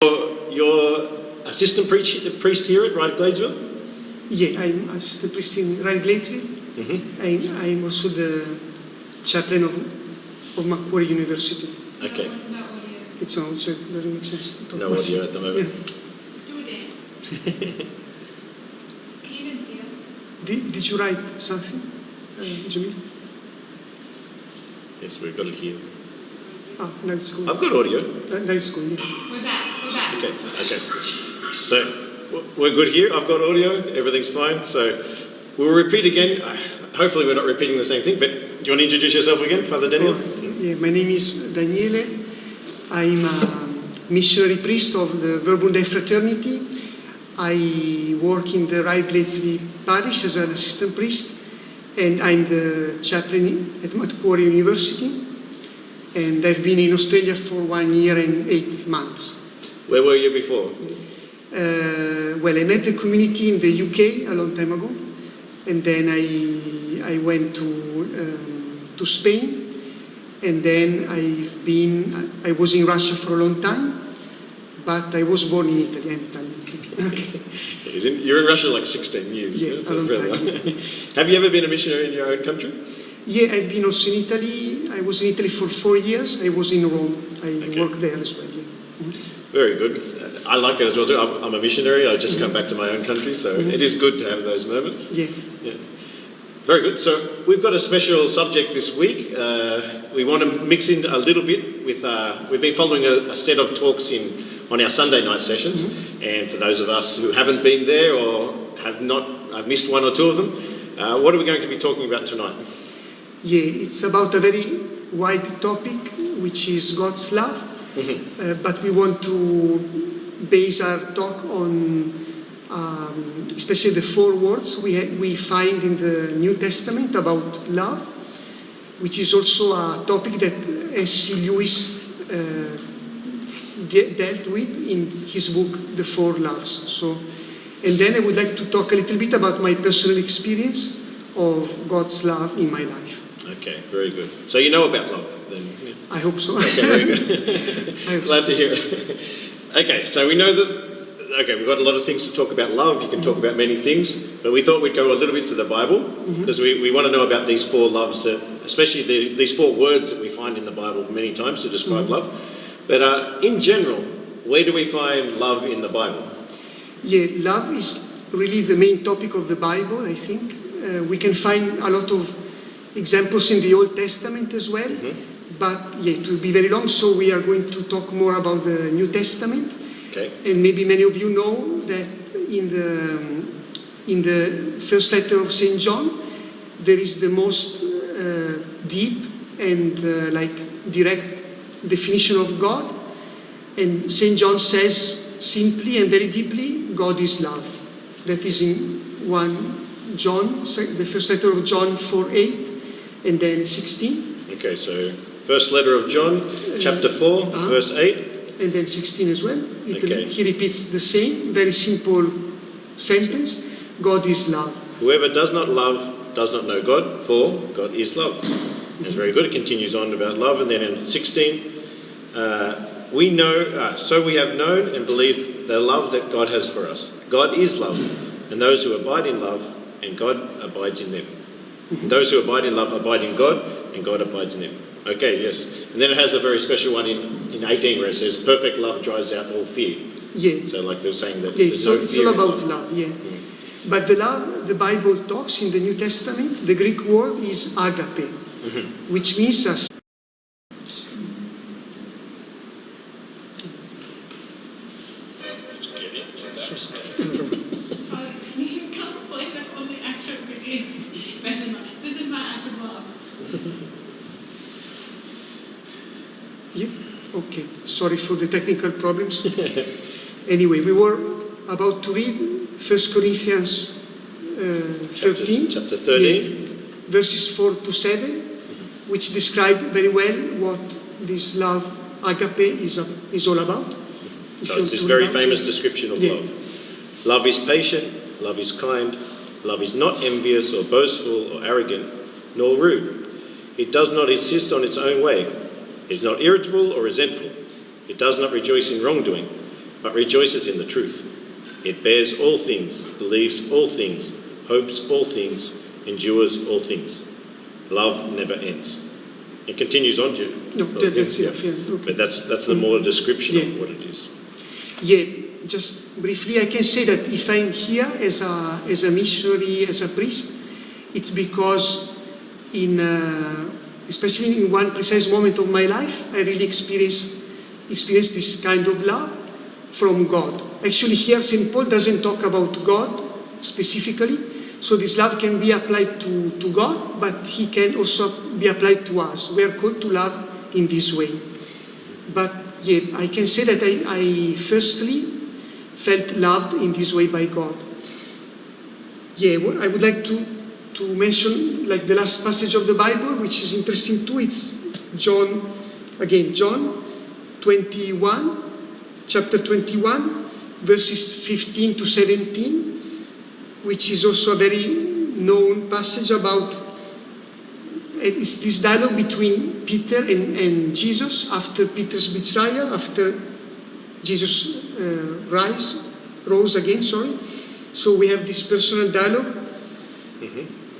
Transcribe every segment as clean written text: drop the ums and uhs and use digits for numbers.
You're assistant priest here at Ryde-Gladesville? Yeah, I'm assistant priest in Ryde-Gladesville. I'm also the chaplain of Macquarie University. Okay. No audio. It's on, so it doesn't make sense to talk No audio at the moment. Yeah. Let's do a dance. Can you even see it? Did you write something, Jamil? Yes, we've got it here. Ah, now it's going. I've got audio. Now it's going, yeah. We're back. We're back. Okay. So, we're good here. I've got audio. Everything's fine. So, we'll repeat again. Hopefully we're not repeating the same thing, but do you want to introduce yourself again, Father Daniele? Yeah, my name is Daniele. I'm a missionary priest of the Verbum Fraternity. I work in the Ryde-Gladesville parish as an assistant priest, and I'm the chaplain at Macquarie University. And I've been in Australia for 1 year and 8 months. Where were you before? Well, I met the community in the UK a long time ago, and then I went to Spain, and then I was in Russia for a long time, but I was born in Italy. I'm Italian. Okay. You're in Russia like 16 years. Yeah, a long time. Have you ever been a missionary in your own country? Yeah, I've been also in Italy. I was in Italy for 4 years. I was in Rome. I worked there as well. Yeah. Mm-hmm. Very good. I like it as well too. I'm a missionary. I just come back to my own country, so it is good to have those moments. Yeah. Very good. So we've got a special subject this week. We want to mix in a little bit with. We've been following a set of talks on our Sunday night sessions, and for those of us who haven't been there or I've missed one or two of them. What are we going to be talking about tonight? Yeah, it's about a very wide topic, which is God's love. But we want to base our talk on especially the 4 words we find in the New Testament about love, which is also a topic that S.C. Lewis dealt with in his book, The 4 Loves. And then I would like to talk a little bit about my personal experience of God's love in my life. Okay, very good. So you know about love then? Yeah. I hope so. Okay, very good. Glad to hear it. Okay, so we know that, we've got a lot of things to talk about love. You can talk about many things, but we thought we'd go a little bit to the Bible, because we want to know about these 4 loves, especially these 4 words that we find in the Bible many times to describe love. But in general, where do we find love in the Bible? Yeah, love is really the main topic of the Bible, I think. We can find a lot of examples in the Old Testament as well, but it will be very long, so we are going to talk more about the New Testament. Okay. And maybe many of you know that in the first letter of St. John, there is the most deep and direct definition of God. And St. John says simply and very deeply, God is love. That is in 1 John, the first letter of John 4:8, and then 16. Okay, so first letter of John, chapter 4, verse 8. And then 16 as well. Okay. He repeats the same, very simple sentence. God is love. Whoever does not love does not know God, for God is love. That's very good. It continues on about love. And then in 16, we know, so we have known and believed the love that God has for us. God is love, and those who abide in love, and God abides in them. Those who abide in love abide in God, and God abides in them. Okay, yes. And then it has a very special one in 18 where it says, perfect love drives out all fear. Yeah. So like they're saying that yeah, there's no it's fear all about love. Yeah. But the love the Bible talks in the New Testament, the Greek word is agape, which means You can't play that on the actual video. This is my act of love. Yeah, okay. Sorry for the technical problems. Anyway, we were about to read 1 Corinthians 13. Chapter 13. Verses 4 to 7, which describe very well what this love, agape, is all about. So it's this very famous description of love. Love is patient, love is kind, love is not envious or boastful or arrogant, nor rude. It does not insist on its own way. It is not irritable or resentful. It does not rejoice in wrongdoing, but rejoices in the truth. It bears all things, believes all things, hopes all things, endures all things. Love never ends. It continues on to... No, that's it. Yeah, okay. But that's the more description Yeah. of what it is. Yeah, just briefly, I can say that if I'm here as a missionary, as a priest, it's because especially in one precise moment of my life, I really experienced this kind of love from God. Actually, here St. Paul doesn't talk about God specifically, so this love can be applied to God, but he can also be applied to us. We are called to love in this way. But yeah, I can say that I firstly felt loved in this way by God. Yeah, I would like to mention like the last passage of the Bible, which is interesting too. It's John 21, chapter 21, verses 15 to 17, which is also a very known passage about, it's this dialogue between Peter and Jesus after Peter's betrayal, after Jesus rose again, So we have this personal dialogue.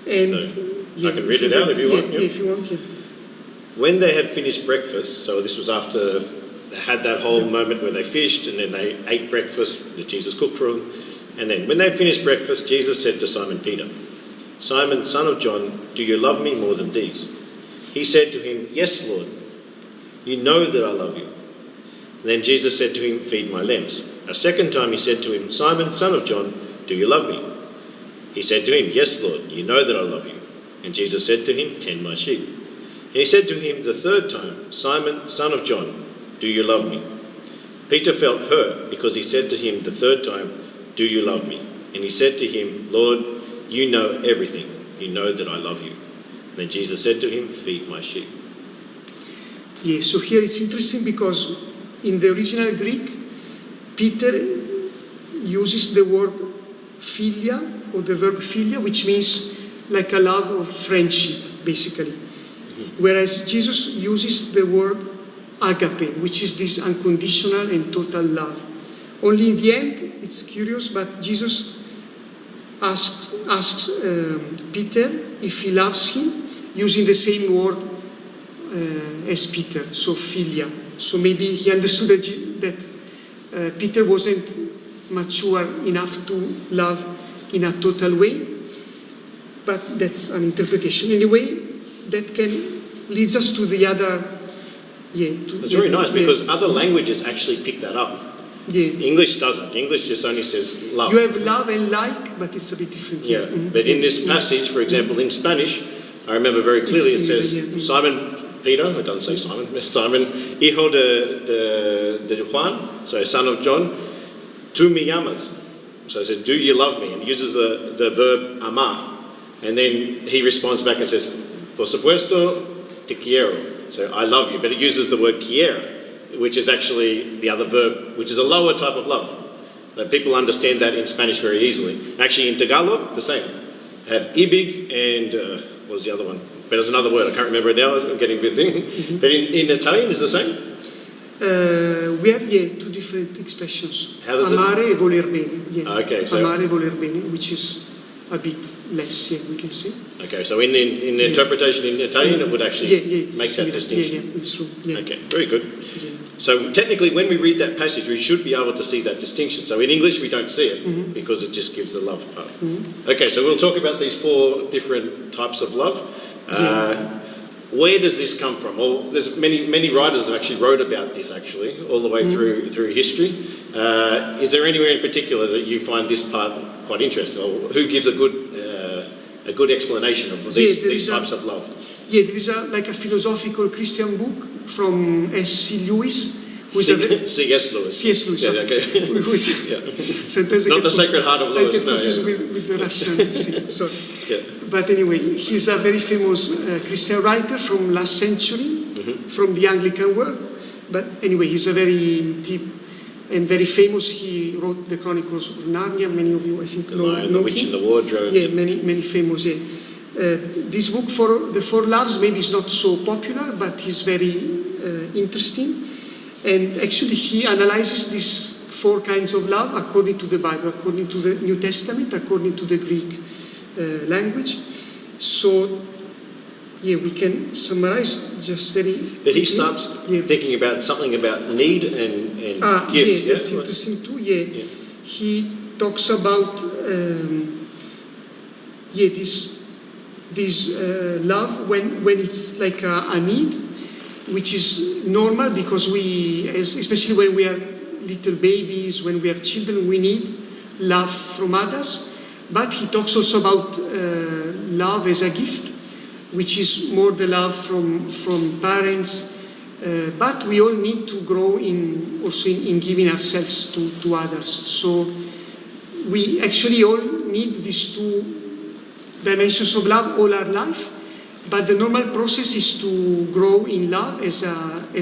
And I can read it out if you want. Yeah, if you want, yeah. When they had finished breakfast, so this was after they had that whole moment where they fished and then they ate breakfast that Jesus cooked for them. And then when they had finished breakfast, Jesus said to Simon Peter, "Simon, son of John, do you love me more than these?" He said to him, "Yes, Lord. You know that I love you." Then Jesus said to him, "Feed my lambs." A second time he said to him, "Simon, son of John, do you love me?" He said to him, "Yes, Lord, you know that I love you." And Jesus said to him, "Tend my sheep." And he said to him the third time, "Simon, son of John, do you love me?" Peter felt hurt because he said to him the third time, "Do you love me?" And he said to him, "Lord, you know everything. You know that I love you." And then Jesus said to him, "Feed my sheep." Yeah, so here it's interesting because in the original Greek, Peter uses the word philia, or the verb philia, which means like a love of friendship, basically. Whereas Jesus uses the word agape, which is this unconditional and total love. Only in the end, it's curious, but Jesus asks Peter if he loves him, using the same word as Peter, so philia. So maybe he understood that Peter wasn't mature enough to love in a total way, but that's an interpretation. Anyway, that can leads us to the other. It's very nice because other languages actually pick that up. Yeah. English doesn't. English just only says love. You have love and like, but it's a bit different. Yeah, but in this passage, for example, in Spanish, I remember very clearly it says, Simon Peter, it doesn't say Simon, Simon, hijo de Juan, so son of John, tú me llamas. So it says, do you love me? And it uses the verb amar. And then he responds back and says, por supuesto, te quiero. So I love you, but it uses the word quiero, which is actually the other verb, which is a lower type of love. People understand that in Spanish very easily. Actually, in Tagalog, the same. I have ibig and what was the other one? But there's another word, I can't remember it now, I'm getting a bit thin. But in Italian, is the same? We have, two different expressions. How does Amare e voler bene. Yeah. Okay, so... Amare e voler bene, which is a bit less, we can say. Okay, so in the interpretation in Italian, it would actually make that distinction. Yeah, it's true. Yeah. Okay, very good. Yeah. So technically, when we read that passage, we should be able to see that distinction. So in English, we don't see it because it just gives the love part. Okay, so we'll talk about these 4 different types of love. Where does this come from? Well, there's many writers have actually wrote about this all the way through history. Is there anywhere in particular that you find this part quite interesting, or who gives a good explanation of these types of love? Yeah, there is a philosophical Christian book from C.S. Lewis. C.S. Lewis. C.S. Lewis. Yeah, okay. Sometimes not the Sacred Heart of Lewis. I get confused with the Russian. Sorry. Yeah. But anyway, he's a very famous Christian writer from last century, from the Anglican world. But anyway, he's a very deep and very famous. He wrote the Chronicles of Narnia. Many of you, I think, know him. The Witch in the Wardrobe. Yeah, many famous. Yeah. This book, for the 4 Loves, maybe is not so popular, but he's very interesting. And actually, he analyzes these 4 kinds of love according to the Bible, according to the New Testament, according to the Greek language. So, yeah, we can summarize just very But he quickly. starts Yeah. thinking about something about need and gift. Yeah, that's interesting too. Yeah. He talks about this love when it's like a need, which is normal because especially when we are little babies, when we are children, we need love from others. But he talks also about love as a gift, which is more the love from parents. But we all need to grow also in giving ourselves to others. So we actually all need these 2 dimensions of love all our life. But the normal process is to grow in love as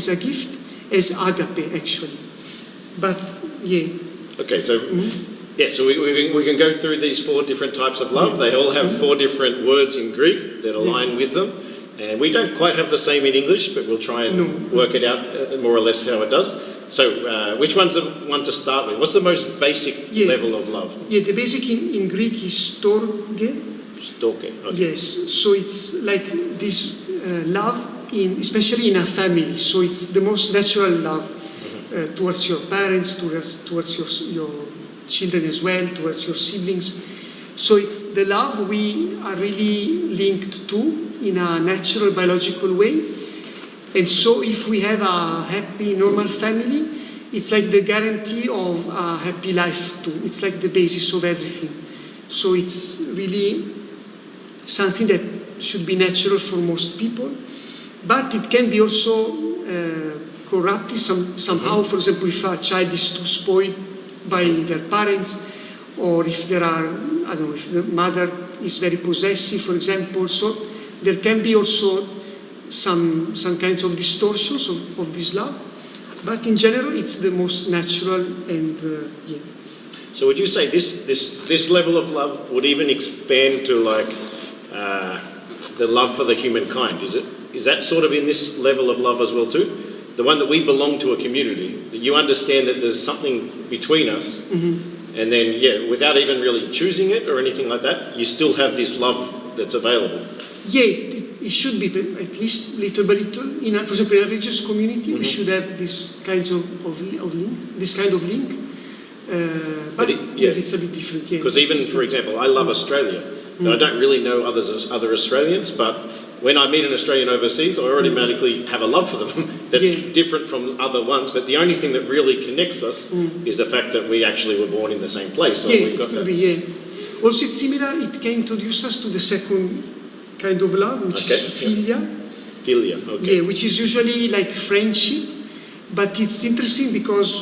a gift, as agape actually. But yeah. Okay, so so we can go through these 4 different types of love. They all have 4 different words in Greek that align with them. And we don't quite have the same in English, but we'll try and work it out more or less how it does. So which one's the one to start with? What's the most basic level of love? Yeah, the basic in Greek is storge. Storge, okay. Yes, so it's like this love, especially in a family. So it's the most natural love towards your parents, towards your children as well, towards your siblings. So it's the love we are really linked to in a natural biological way. And so if we have a happy, normal family, it's like the guarantee of a happy life too. It's like the basis of everything. So it's really something that should be natural for most people. But it can be also corrupted somehow. For example, if a child is too spoiled by their parents, or if there are, I don't know, if the mother is very possessive, for example. So there can be also some kinds of distortions of this love. But in general, it's the most natural and yeah. So would you say this level of love would even expand to like the love for the humankind? Is that sort of in this level of love as well too? The one that we belong to a community, that you understand that there's something between us, and then, without even really choosing it or anything like that, you still have this love that's available. Yeah, it should be, but at least little by little. For example, in a religious community, we should have this kinds of link, this kind of link. But it's a bit different, yeah. Because even, for example, I love Australia. Now, I don't really know other Australians, but when I meet an Australian overseas, I automatically have a love for them that's different from other ones. But the only thing that really connects us is the fact that we actually were born in the same place. So it could be. Also, it's similar. It can introduce us to the second kind of love, which is philia. Philia, okay. Yeah, which is usually like friendship, but it's interesting because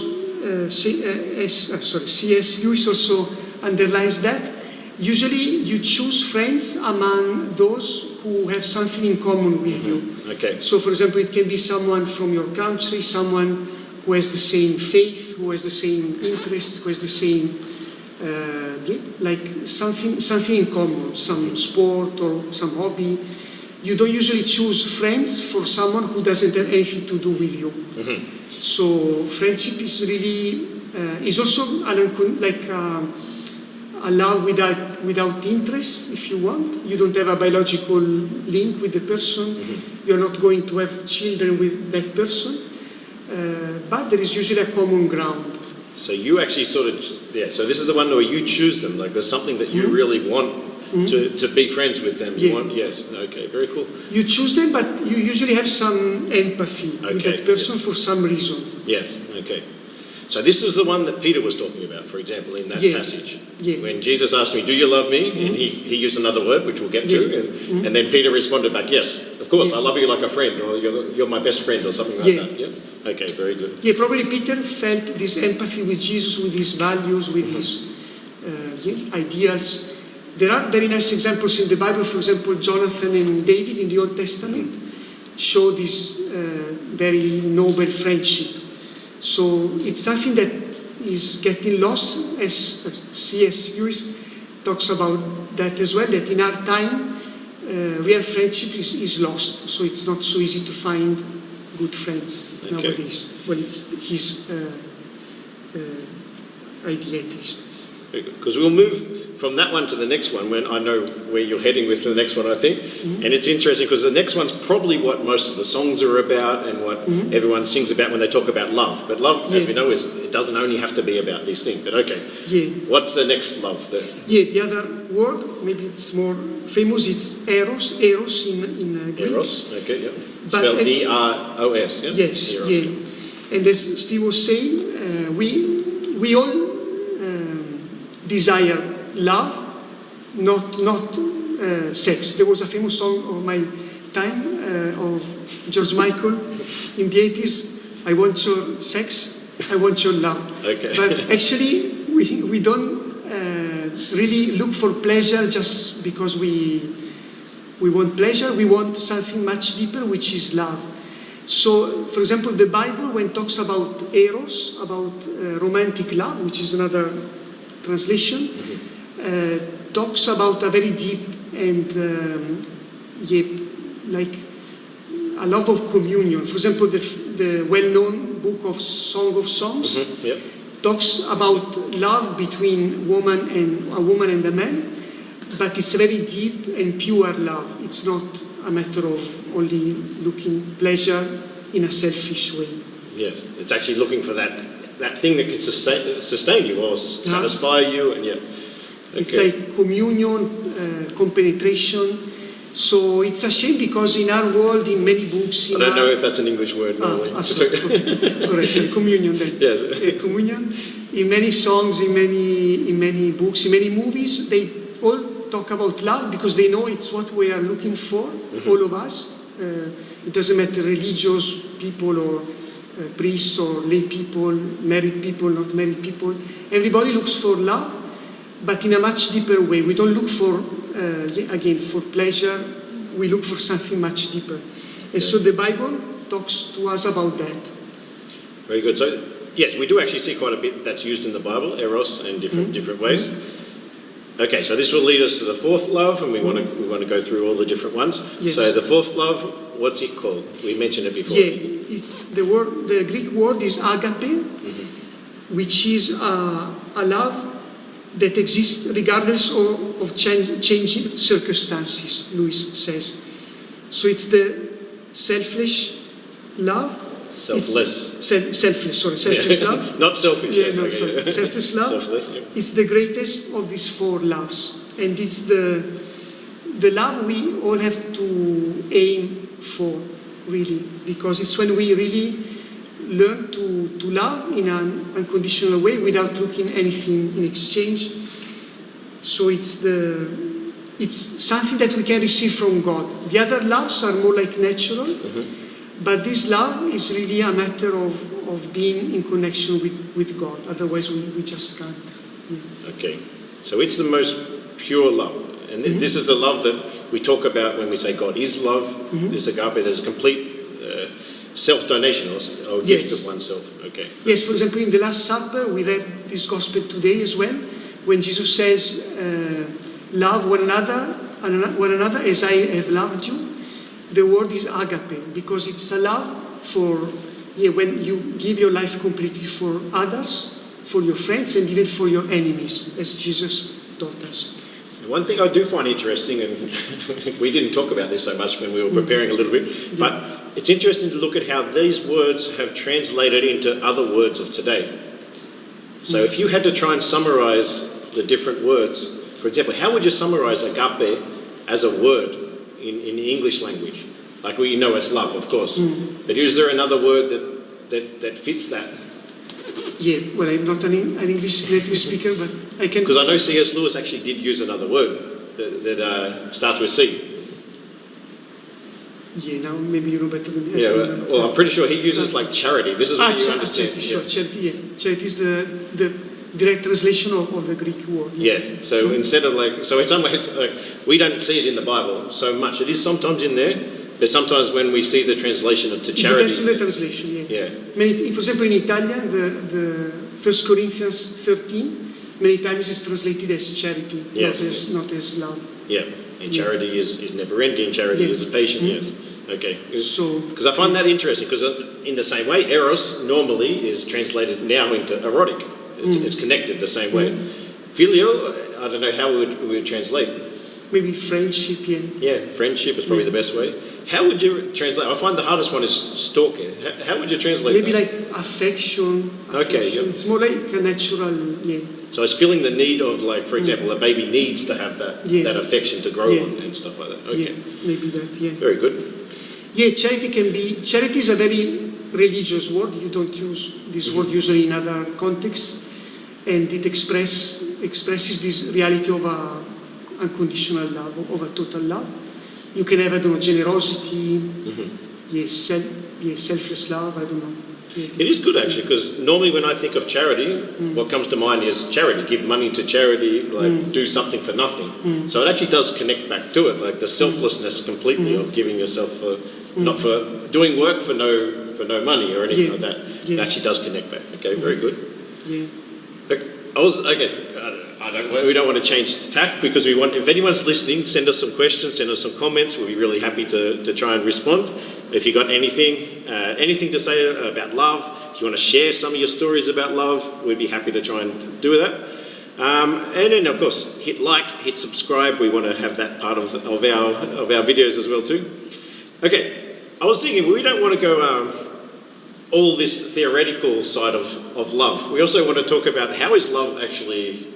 C.S. Lewis also underlines that. Usually you choose friends among those who have something in common with you. Okay. So for example, it can be someone from your country, someone who has the same faith, who has the same interests, who has the same, like something in common, some sport or some hobby. You don't usually choose friends for someone who doesn't have anything to do with you. So friendship is really, is also a love without interest, if you want. You don't have a biological link with the person. You're not going to have children with that person. But there is usually a common ground. So you actually so this is the one where you choose them. Like there's something that you really want to be friends with them. You want, yes, okay, very cool. You choose them, but you usually have some empathy with that person for some reason. Yes, okay. So this is the one that Peter was talking about, for example, in that passage. When Jesus asked me, do you love me? And he used another word, which we'll get to. And then Peter responded back, yes, of course, I love you like a friend, or you're my best friend, or something like that. Yeah. Okay, very good. Yeah, probably Peter felt this empathy with Jesus, with his values, with his ideals. There are very nice examples in the Bible. For example, Jonathan and David in the Old Testament show this very noble friendship. So it's something that is getting lost, as C.S. Lewis talks about that as well, that in our time, real friendship is lost. So it's not so easy to find good friends nowadays. Well, it's his idea at least. Because we'll move from that one to the next one when I know where you're heading with the next one, I think. And it's interesting because the next one's probably what most of the songs are about and what everyone sings about when they talk about love. But love, as we know, it doesn't only have to be about these things. But okay, what's the next love? The other word, maybe it's more famous, it's eros in Greek. Eros, okay, yeah. But spelled E-R-O-S, yeah? Yes, Eros, And as Steve was saying, we all desire love, not sex. There was a famous song of my time of George Michael in the 80s. I want your sex, I want your love. Okay. But actually, we don't really look for pleasure just because we want pleasure. We want something much deeper, which is love. So, for example, the Bible, when it talks about eros, about romantic love, which is another translation, talks about a very deep and like a love of communion. For example, the well-known book of Song of Songs talks about love between a woman and a man, but it's a very deep and pure love. It's not a matter of only looking pleasure in a selfish way. Yes, it's actually looking for that thing that can sustain you or satisfy you, and Okay. It's like communion, compenetration. So it's a shame because in our world, in many books, I don't know if that's an English word normally. Okay. All right, so communion then. Yes. Communion. In many songs, in many books, in many movies, they all talk about love because they know it's what we are looking for, all of us. It doesn't matter religious people or priests or lay people, married people, not married people. Everybody looks for love, but in a much deeper way. We don't look for, again, for pleasure. We look for something much deeper. And so the Bible talks to us about that. Very good. So, yes, we do actually see quite a bit that's used in the Bible, eros, in different ways. Okay, so this will lead us to the fourth love, and we want to go through all the different ones. Yes. So the fourth love, what's it called? We mentioned it before. It's the word. The Greek word is agape, which is a love that exists regardless of changing circumstances. Lewis says. So it's the selfish love. Selfless. Selfless love. Not selfish. Yeah, no, sorry. Selfless love. Selfless, yeah. It's the greatest of these four loves, and it's the love we all have to aim for, really, because it's when we really learn to love in an unconditional way without looking anything in exchange. So it's something that we can receive from God. The other loves are more like natural. But this love is really a matter of being in connection with God. Otherwise, we just can't. Okay. So it's the most pure love. And this is the love that we talk about when we say God is love. This agape, there's complete self-donation or gift of oneself. Okay. Yes, for example, in the Last Supper, we read this gospel today as well, when Jesus says, love one another as I have loved you. The word is agape, because it's a love for, when you give your life completely for others, for your friends, and even for your enemies, as Jesus taught us. One thing I do find interesting, and we didn't talk about this so much when we were preparing a little bit, but it's interesting to look at how these words have translated into other words of today. So if you had to try and summarize the different words, for example, how would you summarize agape as a word in the English language? Like we know it's love, of course. But is there another word that fits that? Yeah, well, I'm not an English native speaker, but I can... Because I know C.S. Lewis actually did use another word that starts with C. Yeah, now maybe you know better than me. Yeah, well, I'm pretty sure he uses like charity. This is what you understand. Charity, sure. Charity, yeah. Charity is the direct translation of the Greek word. Yes, so instead of so in some ways, we don't see it in the Bible so much. It is sometimes in there, but sometimes when we see the translation to charity... It depends on the translation, yeah. For example, in Italian, the 1 Corinthians 13, many times is translated as charity, not as love. Yeah, and charity is never ending, charity is patient, yes. Okay. So Because I find that interesting, because in the same way, eros normally is translated now into erotic. It's connected the same way. Filial, I don't know how we would translate. maybe friendship, yeah. Yeah, friendship is probably the best way. How would you translate? I find the hardest one is stalking. How would you translate Maybe that? like affection. Okay, yep. It's more like a natural, yeah. So it's feeling the need of, like, for example, a baby needs to have that that affection to grow on and stuff like that. Okay. Yeah, maybe that, yeah. Very good. Yeah, charity is a very religious word. You don't use this word usually in other contexts. And it expresses this reality of unconditional love, of a total love. You can have, I don't know, generosity, selfless love, I don't know. Yeah, It is good, actually, because normally when I think of charity, what comes to mind is charity. Give money to charity, like do something for nothing. So it actually does connect back to it, like the selflessness completely of giving yourself for, not for doing work for no money or anything like that. It actually does connect back. Okay, very good. Yeah. We don't want to change tack, because we want, if anyone's listening, send us some questions, send us some comments. We'll be really happy to try and respond. If you've got anything to say about love, if you want to share some of your stories about love, we'd be happy to try and do that. And then, of course, hit like, hit subscribe. We want to have that part of our videos as well too. Okay, I was thinking, we don't want to go all this theoretical side of love. We also want to talk about how is love actually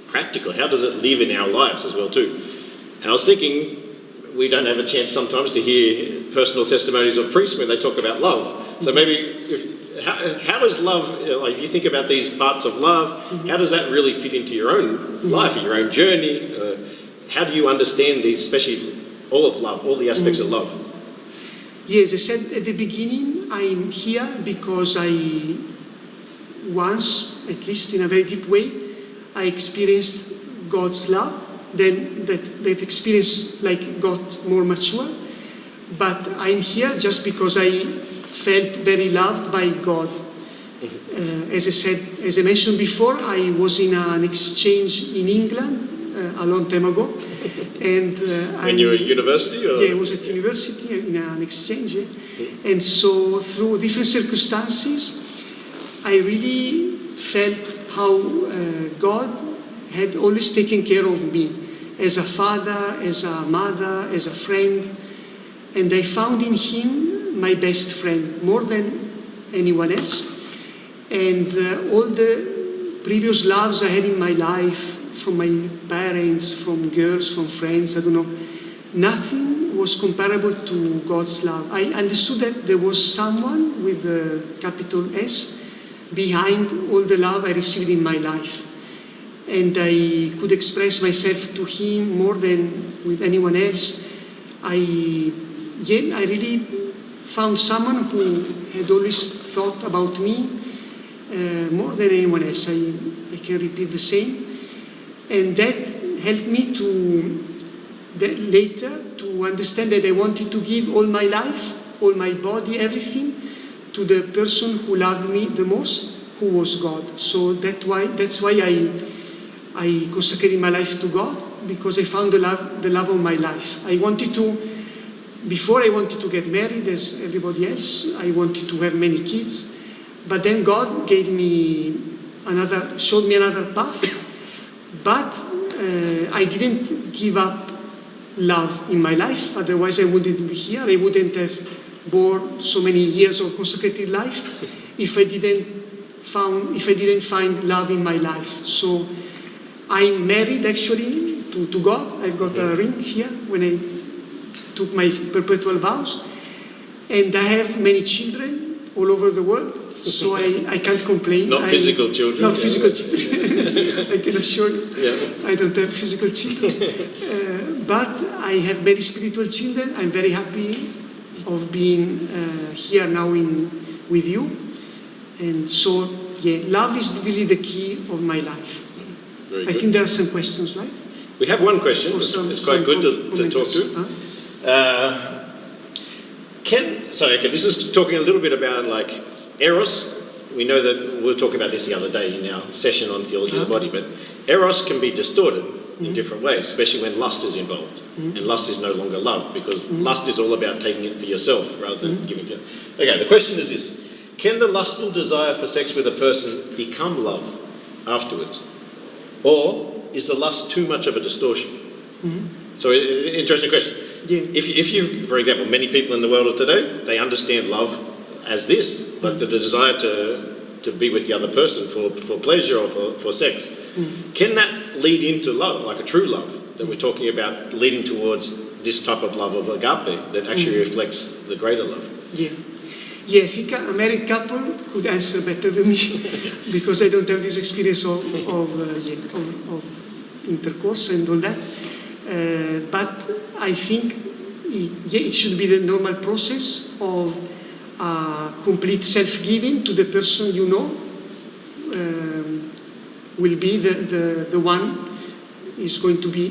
practical? How does it live in our lives as well too? And I was thinking, we don't have a chance sometimes to hear personal testimonies of priests when they talk about love. So maybe, how does love, like, if you think about these parts of love, how does that really fit into your own life, your own journey? How do you understand these, especially all of love, all the aspects of love? Yes, I said at the beginning, I'm here because I once, at least in a very deep way, I experienced God's love. Then that experience got more mature. But I'm here just because I felt very loved by God. As I mentioned before, I was in an exchange in England a long time ago. And when you were at university? Or? Yeah, I was at university in an exchange. And so through different circumstances, I really felt how God had always taken care of me as a father, as a mother, as a friend. And I found in him my best friend, more than anyone else. And all the previous loves I had in my life, from my parents, from girls, from friends, I don't know, nothing was comparable to God's love. I understood that there was someone with a capital S behind all the love I received in my life. And I could express myself to him more than with anyone else. I really found someone who had always thought about me more than anyone else. I can repeat the same. And that helped me later to understand that I wanted to give all my life, all my body, everything to the person who loved me the most, who was God. So that's why I consecrated my life to God, because I found the love of my life. Before I wanted to get married as everybody else. I wanted to have many kids. But then God showed me another path. But I didn't give up love in my life. Otherwise I wouldn't be here. I wouldn't have borne so many years of consecrated life if I didn't find love in my life. So I'm married actually to God. I've got a ring here when I took my perpetual vows. And I have many children all over the world. So I can't complain. Not physical children. Not physical children. I can assure you. Yeah. I don't have physical children. But I have many spiritual children. I'm very happy of being here now with you. And so, love is really the key of my life. Very I good. think there are some questions, right? We have one question. It's quite good to talk to. Huh? This is talking a little bit about like eros, we know that we were talking about this the other day in our session on theology of the body, but eros can be distorted in different ways, especially when lust is involved. And lust is no longer love, because lust is all about taking it for yourself rather than giving it. Okay, the question is this: can the lustful desire for sex with a person become love afterwards? Or is the lust too much of a distortion? So it's an interesting question. Yeah. If you, for example, many people in the world of today, they understand love as this, like the desire to be with the other person for pleasure or for sex. Can that lead into love, like a true love that we're talking about, leading towards this type of love of agape that actually reflects the greater love? Yeah. Yeah, I think a married couple could answer better than me because I don't have this experience of intercourse and all that. But I think it should be the normal process of complete self-giving to the person you know will be the one is going to be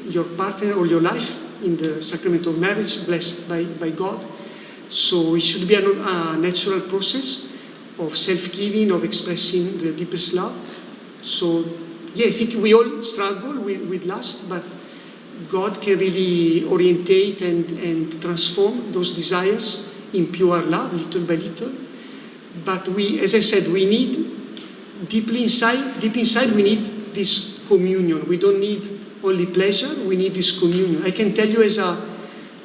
your partner or your life in the sacrament of marriage, blessed by God. So it should be a natural process of self-giving, of expressing the deepest love. So yeah, I think we all struggle with lust, but God can really orientate and transform those desires in pure love, little by little. But we, as I said, we need deep inside, we need this communion. We don't need only pleasure, we need this communion. I can tell you as a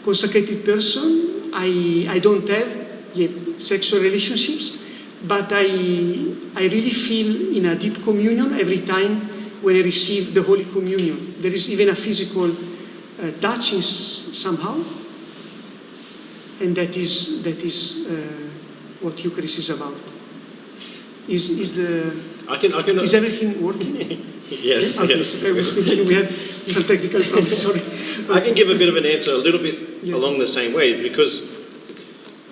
consecrated person, I don't have sexual relationships, but I really feel in a deep communion every time when I receive the Holy Communion. There is even a physical touching somehow, and that is what Eucharist is about. Is everything working? Yes. Okay, Yes. so I was thinking we had some technical problems. Sorry. I can give a bit of an answer a little bit along the same way because,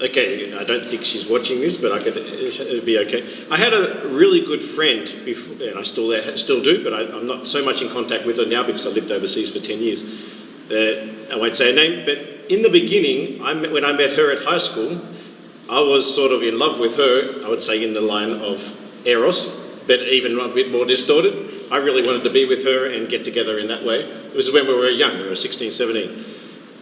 okay, I don't think she's watching this, but it'd be okay. I had a really good friend before, and I still do, but I'm not so much in contact with her now because I lived overseas for 10 years. I won't say her name, but in the beginning, when I met her at high school, I was sort of in love with her, I would say in the line of eros, but even a bit more distorted. I really wanted to be with her and get together in that way. It was when we were young, we were 16, 17.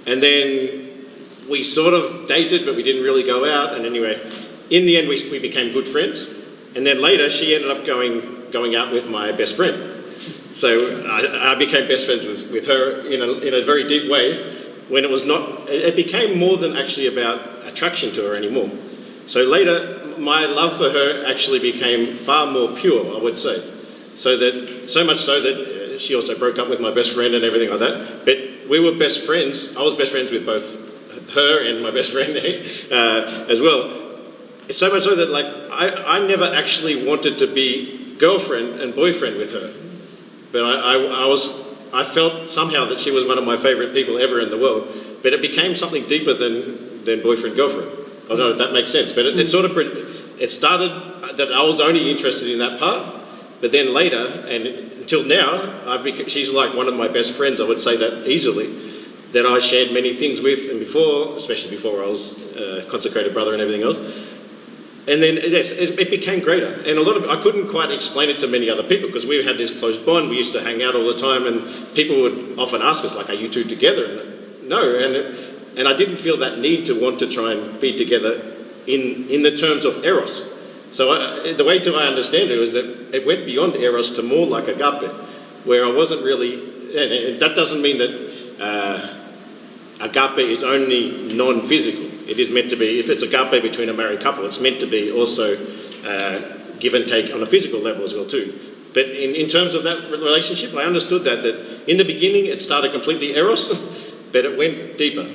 And then we sort of dated, but we didn't really go out. And anyway, in the end, we became good friends. And then later, she ended up going out with my best friend. So I became best friends with her in a very deep way. When it became more than actually about attraction to her anymore. So later, my love for her actually became far more pure, I would say. So much so that she also broke up with my best friend and everything like that. But we were best friends. I was best friends with both her and my best friend as well. It's so much so that I never actually wanted to be girlfriend and boyfriend with her. But I felt somehow that she was one of my favourite people ever in the world. But it became something deeper than boyfriend-girlfriend. I don't know if that makes sense. But it started that I was only interested in that part. But then later, and until now, she's like one of my best friends, I would say that easily, that I shared many things with, and especially before I was a consecrated brother and everything else. And then it became greater. And I couldn't quite explain it to many other people because we had this close bond. We used to hang out all the time, and people would often ask us, like, are you two together? And no, and I didn't feel that need to want to try and be together in the terms of eros. So the way I understand it was that it went beyond eros to more like agape, where I wasn't really, and that doesn't mean that agape is only non-physical. It is meant to be, if it's agape between a married couple, it's meant to be also give and take on a physical level as well too. But in terms of that relationship, I understood that in the beginning it started completely eros, but it went deeper.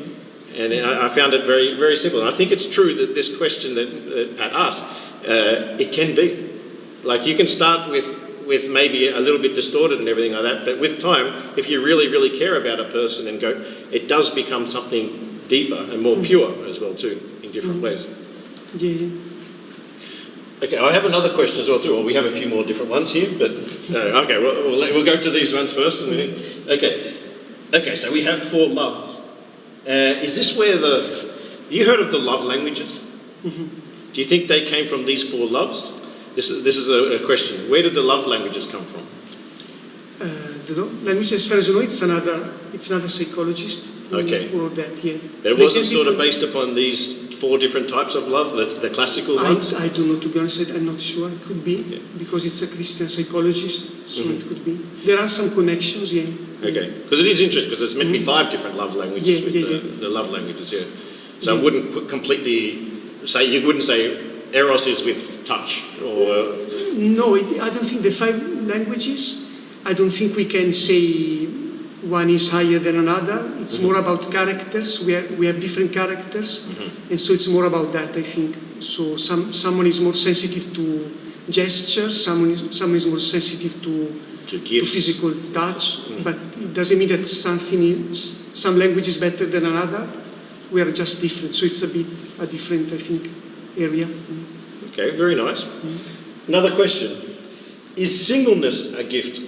And I found it very, very simple. And I think it's true that this question that Pat asked, it can be. Like you can start with maybe a little bit distorted and everything like that, but with time, if you really, really care about a person and go, it does become something deeper and more pure as well too, in different ways. Yeah. Okay, I have another question as well too. Well, we have a few more different ones here, but okay, we'll go to these ones first. Okay, so we have 4 loves. Is this where you heard of the love languages? Mm-hmm. Do you think they came from these 4 loves? This is a question. Where did the love languages come from? The language, as far as I know, it's another psychologist who Okay. wrote that. Yeah. It They wasn't can sort of become- based upon these 4 different types of love, the classical ones? I don't know, to be honest. I'm not sure. It could be Okay. because it's a Christian psychologist, so Mhm. it could be. There are some connections. Yeah. Okay, because it is interesting, because there's meant to be 5 different love languages Yeah, with yeah, the love languages, yeah. So I Yeah. wouldn't completely say, you wouldn't say Eros is with touch, or... No, I don't think the 5 languages. I don't think we can say one is higher than another. It's more about characters. We have different characters, and so it's more about that, I think. So someone is more sensitive to gestures. Someone is more sensitive to gifts. physical touch. But it doesn't mean that some language is better than another. We are just different. So it's a different, I think, area. Okay, very nice. Another question. Is singleness a gift?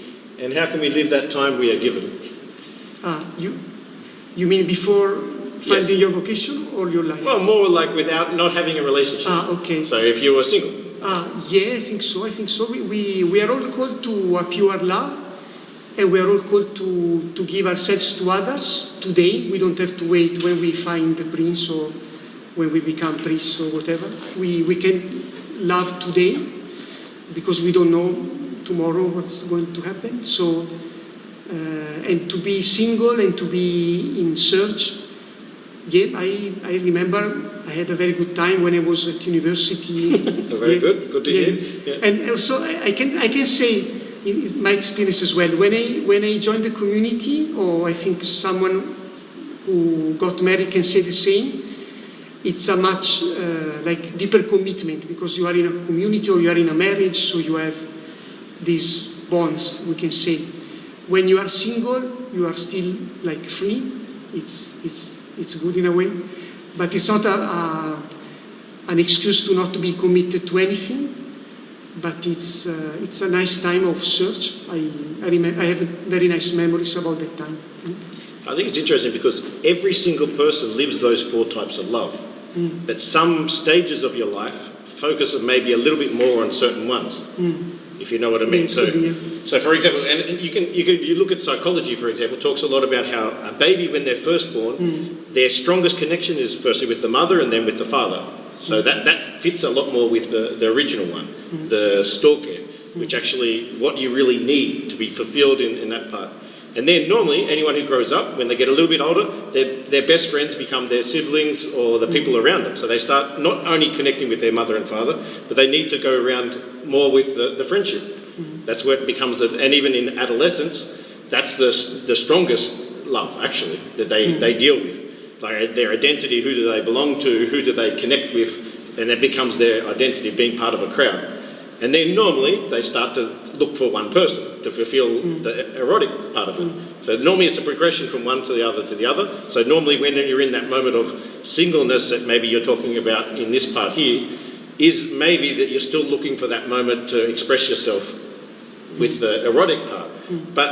And how can we live that time we are given? You mean before finding Yes. your vocation or your life? Well, more like without not having a relationship. Okay. So if you were single. Yeah, I think so. We are all called to a pure love, and we are all called to give ourselves to others today. We don't have to wait when we find the prince or when we become priests or whatever. We can love today because we don't know tomorrow what's going to happen. So, and to be single and to be in search. Yeah, I remember I had a very good time when I was at university. Very good to hear. Yeah. And also I can say in my experience as well, when I joined the community, or I think someone who got married can say the same, it's a much like deeper commitment because you are in a community or you are in a marriage, so you have these bonds, we can say. When you are single, you are still like free. It's good in a way, but it's not an excuse to not be committed to anything. But it's a nice time of search. I have very nice memories about that time. I think it's interesting because every single person lives those 4 types of love. But some stages of your life focus maybe a little bit more on certain ones, if you know what I mean. So for example, and you look at psychology, for example, talks a lot about how a baby, when they're first born, their strongest connection is firstly with the mother and then with the father. So that fits a lot more with the original one, the storge, which actually what you really need to be fulfilled in that part. And then normally anyone who grows up, when they get a little bit older, their best friends become their siblings or the people around them. So they start not only connecting with their mother and father, but they need to go around more with the friendship. That's where it becomes, and even in adolescence, that's the strongest love actually that they deal with. Like their identity, who do they belong to, who do they connect with, and that becomes their identity, being part of a crowd. And then normally they start to look for one person to fulfill the erotic part of it. So normally it's a progression from one to the other to the other. So normally when you're in that moment of singleness that maybe you're talking about in this part here, is maybe that you're still looking for that moment to express yourself with the erotic part. But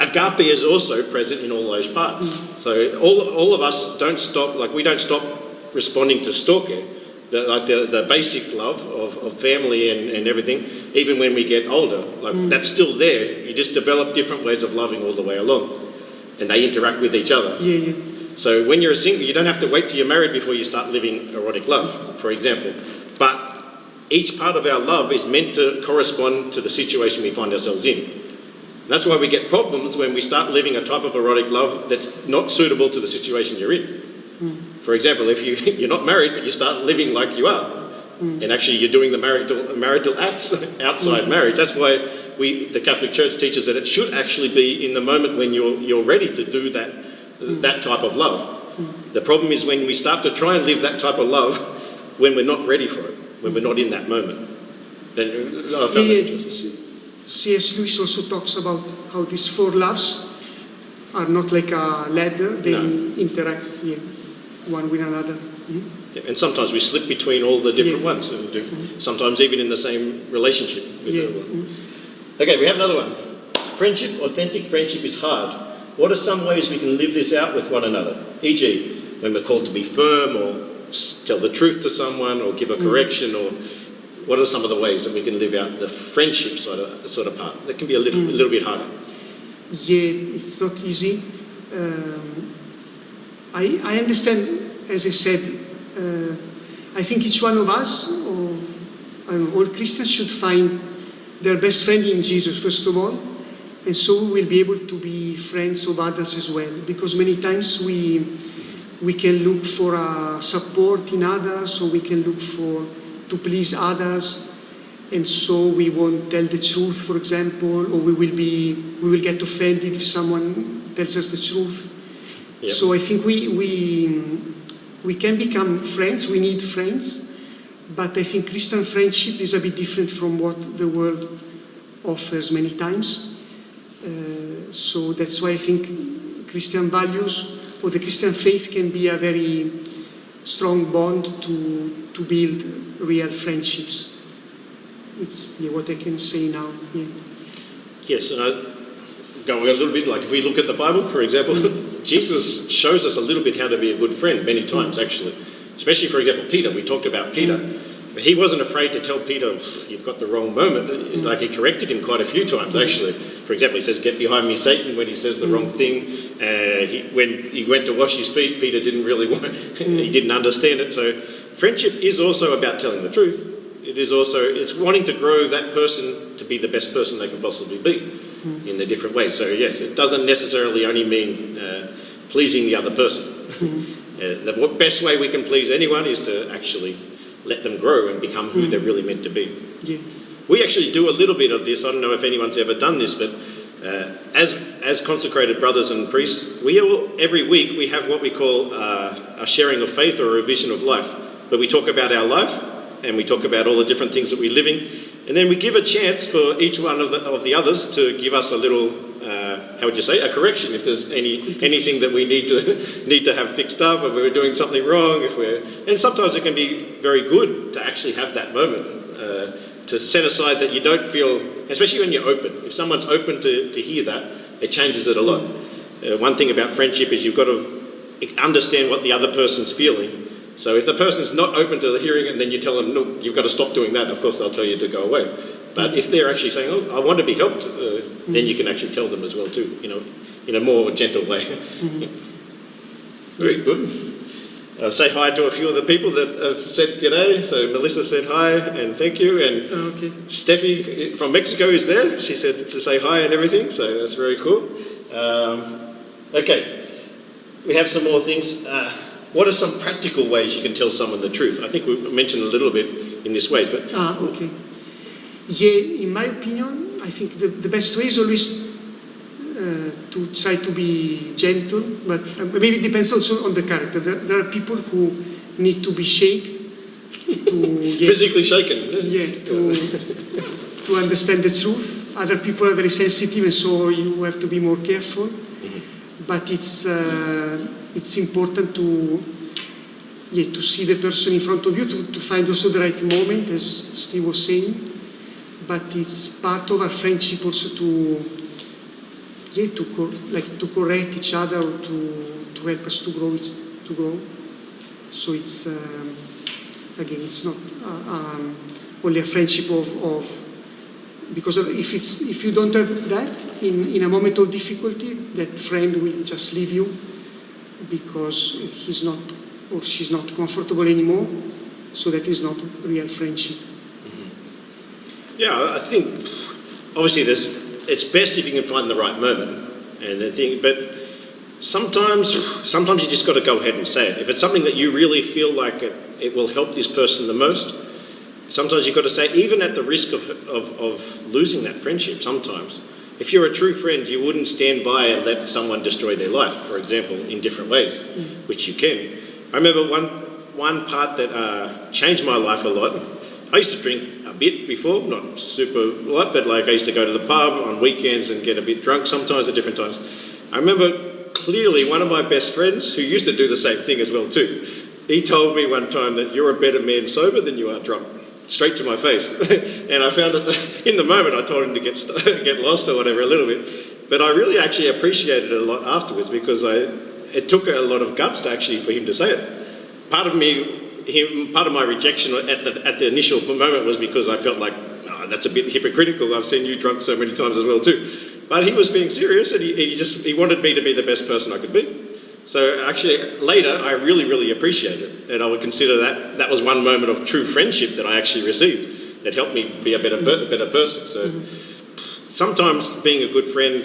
agape is also present in all those parts. So all of us don't stop, like we don't stop responding to stalking. The basic love of family and everything, even when we get older, that's still there. You just develop different ways of loving all the way along, and they interact with each other. Yeah. So when you're a single, you don't have to wait till you're married before you start living erotic love, for example. But each part of our love is meant to correspond to the situation we find ourselves in. And that's why we get problems when we start living a type of erotic love that's not suitable to the situation you're in. For example, if you're not married, but you start living like you are, and actually you're doing the marital acts outside marriage. That's why the Catholic Church teaches that it should actually be in the moment when you're ready to do that type of love. The problem is when we start to try and live that type of love when we're not ready for it, when we're not in that moment. Then I found that interesting. C.S. Lewis also talks about how these 4 loves are not like a ladder, they interact one with another. Yeah, and sometimes we slip between all the different ones, and sometimes even in the same relationship with the other one. Okay, we have another one. Friendship, authentic friendship is hard. What are some ways we can live this out with one another? E.g., when we're called to be firm or tell the truth to someone or give a correction or what are some of the ways that we can live out the friendship sort of part? That can be a little bit harder. Yeah, it's not easy. I understand, as I said, I think each one of us, or all Christians, should find their best friend in Jesus, first of all, and so we will be able to be friends of others as well. Because many times we can look for support in others, or we can look to please others, and so we won't tell the truth, for example, or we will get offended if someone tells us the truth. Yep. So I think we can become friends. We need friends, but I think Christian friendship is a bit different from what the world offers many times. So that's why I think Christian values or the Christian faith can be a very strong bond to build real friendships. It's what I can say now. Yeah. Yes, and going a little bit, like if we look at the Bible, for example, Jesus shows us a little bit how to be a good friend many times, actually. Especially, for example, Peter. We talked about Peter. But he wasn't afraid to tell Peter, you've got the wrong moment. Like he corrected him quite a few times, actually. For example, he says, get behind me, Satan, when he says the wrong thing. When he went to wash his feet, Peter didn't really want, he didn't understand it. So friendship is also about telling the truth. It's wanting to grow that person to be the best person they can possibly be in the different ways. So yes, it doesn't necessarily only mean pleasing the other person. The best way we can please anyone is to actually let them grow and become who they're really meant to be. Yeah. We actually do a little bit of this. I don't know if anyone's ever done this, but as consecrated brothers and priests, every week we have what we call a sharing of faith or a revision of life, where we talk about our life and we talk about all the different things that we're living, and then we give a chance for each one of the others to give us a little, how would you say, a correction if there's anything that we need to have fixed up, if we're doing something wrong, and sometimes it can be very good to actually have that moment, to set aside that you don't feel, especially when you're open. If someone's open to hear that, it changes it a lot. One thing about friendship is you've got to understand what the other person's feeling. So if the person's not open to the hearing and then you tell them, no, you've got to stop doing that, of course they'll tell you to go away. But if they're actually saying, oh, I want to be helped, then you can actually tell them as well too, in a more gentle way. Very good. Say hi to a few of the people that have said g'day. So Melissa said hi and thank you. And Steffi from Mexico is there. She said to say hi and everything, so that's very cool. Okay, we have some more things. What are some practical ways you can tell someone the truth? I think we mentioned a little bit in this ways, but... Okay. Yeah, in my opinion, I think the best way is always to try to be gentle, but maybe it depends also on the character. There are people who need to be shaken, physically shaken. Yeah, to understand the truth. Other people are very sensitive, and so you have to be more careful. But it's important to see the person in front of you, to find also the right moment, as Steve was saying. But it's part of our friendship also to correct each other, or to help us to grow. So it's again, it's not only a friendship of because if you don't have that in a moment of difficulty, that friend will just leave you because he's not or she's not comfortable anymore. So that is not real friendship. Yeah, I think obviously it's best if you can find the right moment and the thing, but sometimes you just got to go ahead and say it. If it's something that you really feel like it will help this person the most, sometimes you've got to say it, even at the risk of losing that friendship. Sometimes, if you're a true friend, you wouldn't stand by and let someone destroy their life, for example, in different ways, which you can. I remember one part that changed my life a lot. I used to drink a bit before, not super a lot, but like I used to go to the pub on weekends and get a bit drunk sometimes at different times. I remember clearly one of my best friends who used to do the same thing as well too. He told me one time that you're a better man sober than you are drunk. Straight to my face. And I found it, in the moment I told him to get lost or whatever a little bit, but I really actually appreciated it a lot afterwards because it took a lot of guts to actually for him to say it. Part of me part of my rejection at the initial moment was because I felt like, oh, that's a bit hypocritical. I've seen you drunk so many times as well too. But he was being serious, and he wanted me to be the best person I could be. So actually, later, I really appreciate it, and I would consider that was one moment of true friendship that I actually received that helped me be a better person. So sometimes being a good friend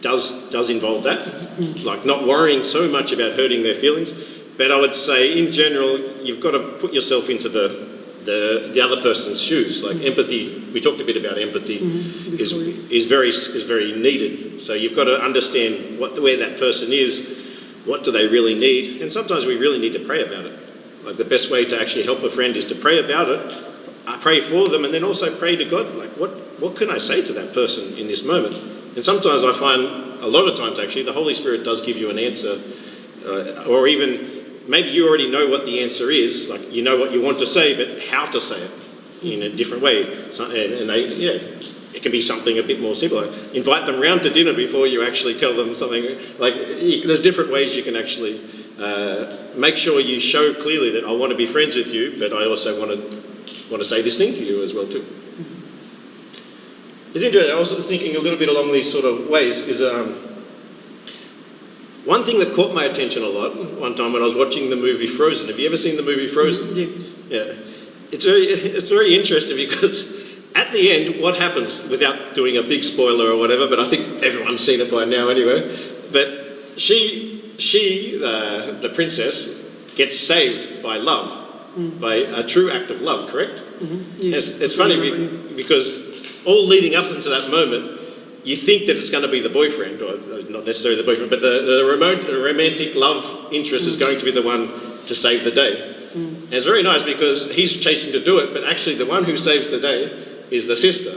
does involve that, like not worrying so much about hurting their feelings. But I would say, in general, you've got to put yourself into the other person's shoes. Like empathy, we talked a bit about empathy, is very needed. So you've got to understand where that person is. What do they really need? And sometimes we really need to pray about it. Like the best way to actually help a friend is to pray about it, pray for them, and then also pray to God. Like, what can I say to that person in this moment? And sometimes I find, a lot of times actually, the Holy Spirit does give you an answer, or even maybe you already know what the answer is, like you know what you want to say, but how to say it in a different way. So, it can be something a bit more simple. Like invite them round to dinner before you actually tell them something. Like there's different ways you can actually make sure you show clearly that I want to be friends with you, but I also want to say this thing to you as well too. It's interesting. I was thinking a little bit along these sort of ways. Is one thing that caught my attention a lot one time when I was watching the movie Frozen. Have you ever seen the movie Frozen? Yeah. It's very interesting because at the end, what happens, without doing a big spoiler or whatever, but I think everyone's seen it by now anyway, but the princess, gets saved by love, by a true act of love, correct? Yes. It's funny because all leading up into that moment, you think that it's going to be the boyfriend, or not necessarily the boyfriend, but the romantic love interest is going to be the one to save the day. And it's very nice because he's chasing to do it, but actually the one who saves the day is the sister.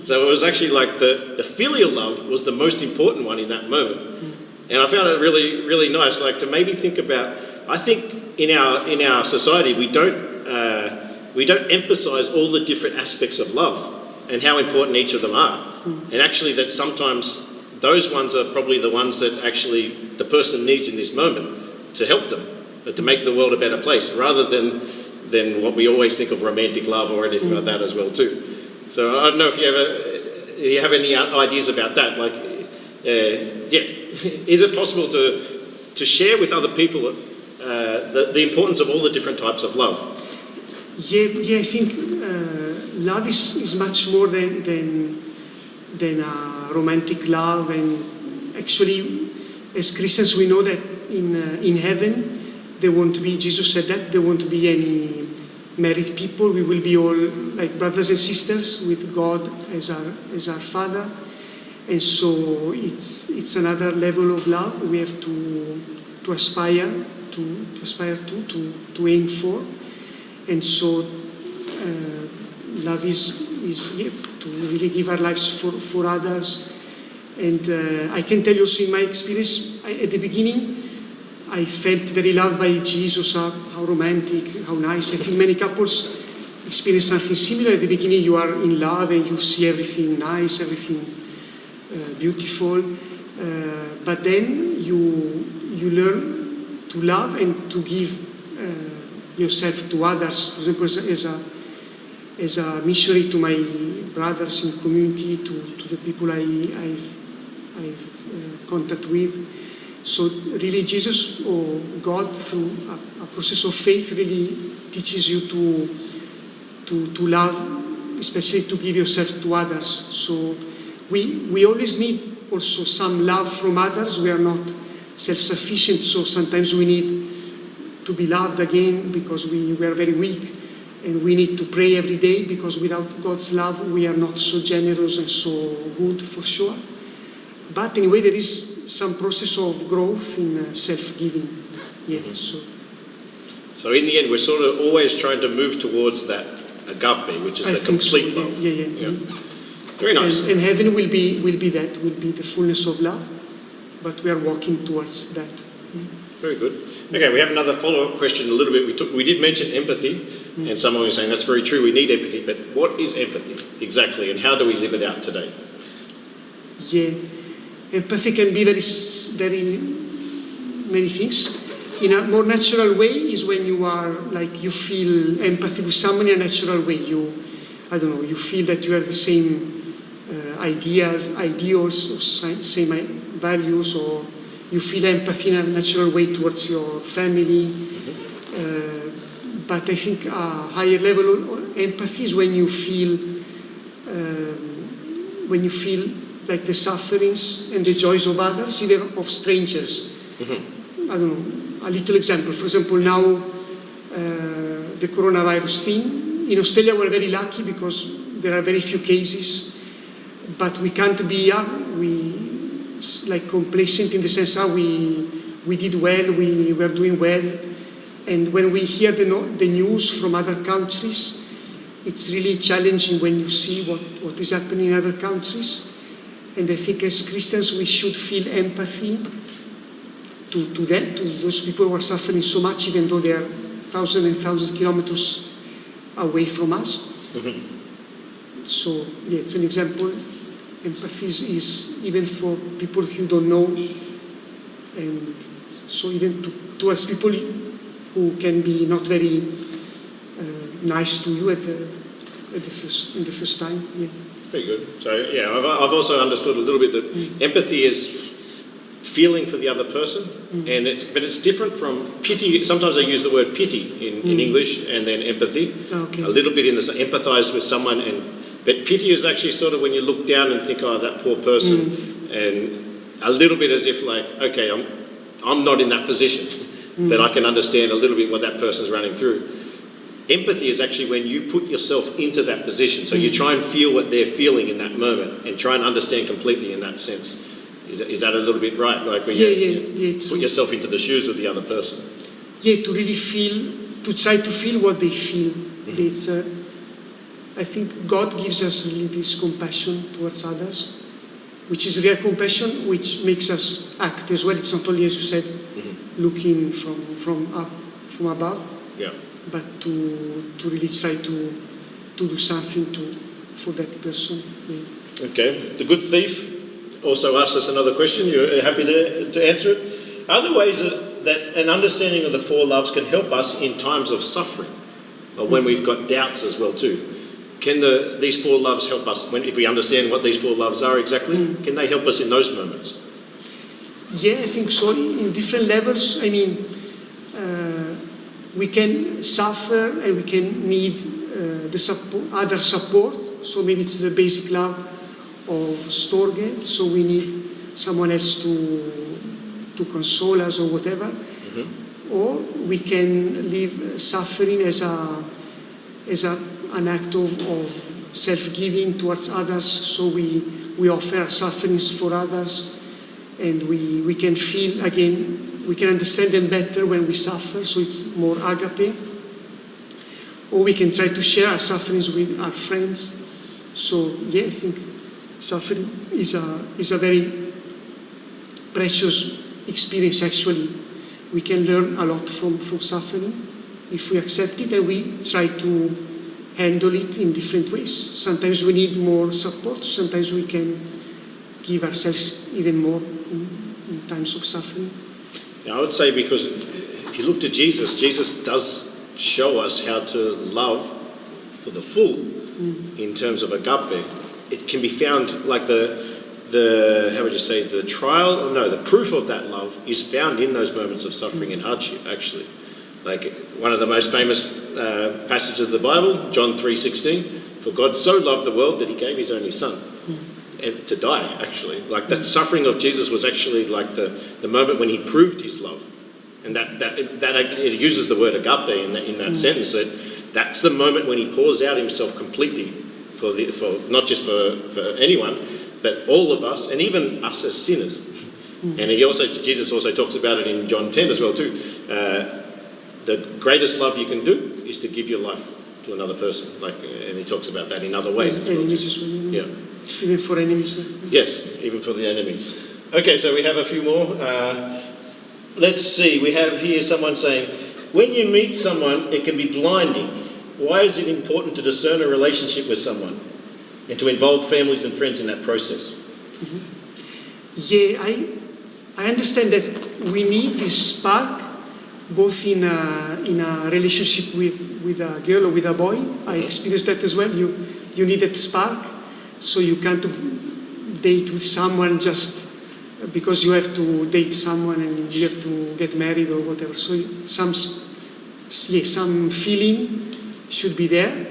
So it was actually like the filial love was the most important one in that moment. And I found it really nice, like to maybe think about, I think in our society we don't emphasize all the different aspects of love and how important each of them are. And actually that sometimes those ones are probably the ones that actually the person needs in this moment to help them, to make the world a better place, rather than what we always think of romantic love or anything like that as well too. So I don't know if you have any ideas about that. Like, is it possible to share with other people the importance of all the different types of love? Yeah, I think love is much more than romantic love, and actually, as Christians, we know that in heaven there won't be. Jesus said that there won't be any married people. We will be all like brothers and sisters with God as our Father, and so it's another level of love we have to aspire to aim for. And so love is to really give our lives for others. And I can tell you also in my experience, at the beginning, I felt very loved by Jesus, how romantic, how nice. I think many couples experience something similar. At the beginning you are in love and you see everything nice, everything beautiful. But then you learn to love and to give yourself to others. For example, as a missionary to my brothers in community, to the people I've contact with. So really Jesus or God, through a process of faith, really teaches you to love, especially to give yourself to others. So we always need also some love from others. We are not self-sufficient, so sometimes we need to be loved again because we are very weak, and we need to pray every day because without God's love we are not so generous and so good, for sure. But anyway, there is some process of growth in self-giving. Yes. So in the end, we're sort of always trying to move towards that agape, which is the complete love. Yeah. Very nice. And heaven will be the fullness of love, but we are walking towards that. Very good. Okay, we have another follow-up question a little bit. We did mention empathy, and someone was saying that's very true, we need empathy, but what is empathy exactly, and how do we live it out today? Yeah, empathy can be very many things. in a more natural way is when you are like you feel empathy with someone in a natural way. You feel that you have the same ideals, or same values, or you feel empathy in a natural way towards your family. But I think a higher level of empathy is when you feel like the sufferings and the joys of others, even of strangers. I don't know, a little example. For example, now the coronavirus thing. In Australia, we're very lucky because there are very few cases, but we can't be complacent in the sense that we did well, we were doing well. And when we hear the news from other countries, it's really challenging when you see what is happening in other countries. And I think as Christians, we should feel empathy to those people who are suffering so much, even though they are thousands and thousands of kilometers away from us. So, yeah, it's an example. Empathy is even for people who don't know, and so even towards people who can be not very nice to you in the first time. Yeah. Very good. So yeah, I've also understood a little bit that empathy is feeling for the other person, but it's different from pity. Sometimes I use the word pity in English, and then empathy. Okay. A little bit in this, empathize with someone, but pity is actually sort of when you look down and think, oh, that poor person, and a little bit as if like, okay, I'm not in that position, but I can understand a little bit what that person's running through. Empathy is actually when you put yourself into that position, so you try and feel what they're feeling in that moment, and try and understand completely in that sense. Is that a little bit right? Like when you put yourself into the shoes of the other person. Yeah, to really feel, to try to feel what they feel. It's, I think God gives us really this compassion towards others, which is real compassion, which makes us act as well. It's not only, as you said, looking from above, but to really try to do something for that person. Yeah. Okay. The good thief also asked us another question. You're happy to answer it. Are there ways that an understanding of the four loves can help us in times of suffering, or when we've got doubts as well too? Can these four loves help us if we understand what these four loves are exactly? Can they help us in those moments? Yeah, I think so. In different levels. I mean, we can suffer and we can need other support. So maybe it's the basic love of Storge. So we need someone else to console us or whatever. Or we can live suffering as an act of self-giving towards others. So we offer our sufferings for others, and we can feel, again, we can understand them better when we suffer, so it's more agape. Or we can try to share our sufferings with our friends. So yeah, I think suffering is a very precious experience actually. We can learn a lot from suffering if we accept it and we try to handle it in different ways. Sometimes we need more support, sometimes we can give ourselves even more in times of suffering. I would say, because if you look to Jesus, Jesus does show us how to love for the full in terms of agape. It can be found like the proof of that love is found in those moments of suffering and hardship, actually. Like one of the most famous passages of the Bible, John 3:16, for God so loved the world that he gave his only son. And to die, actually. Like that suffering of Jesus was actually like the moment when he proved his love. And that it uses the word agape in that sentence, that's the moment when he pours out himself completely for not just for anyone, but all of us, and even us as sinners. And Jesus also talks about it in John 10 as well too. The greatest love you can do is to give your life to another person. And he talks about that in other ways. Enemies as well. Yeah. Even for enemies. Yes, even for the enemies. Okay, so we have a few more. Let's see, we have here someone saying, when you meet someone, it can be blinding. Why is it important to discern a relationship with someone and to involve families and friends in that process? Yeah, I understand that we need this spark, both in a relationship with a girl or with a boy. I experienced that as well. You need that spark, so you can't date with someone just because you have to date someone and you have to get married or whatever. So some feeling should be there,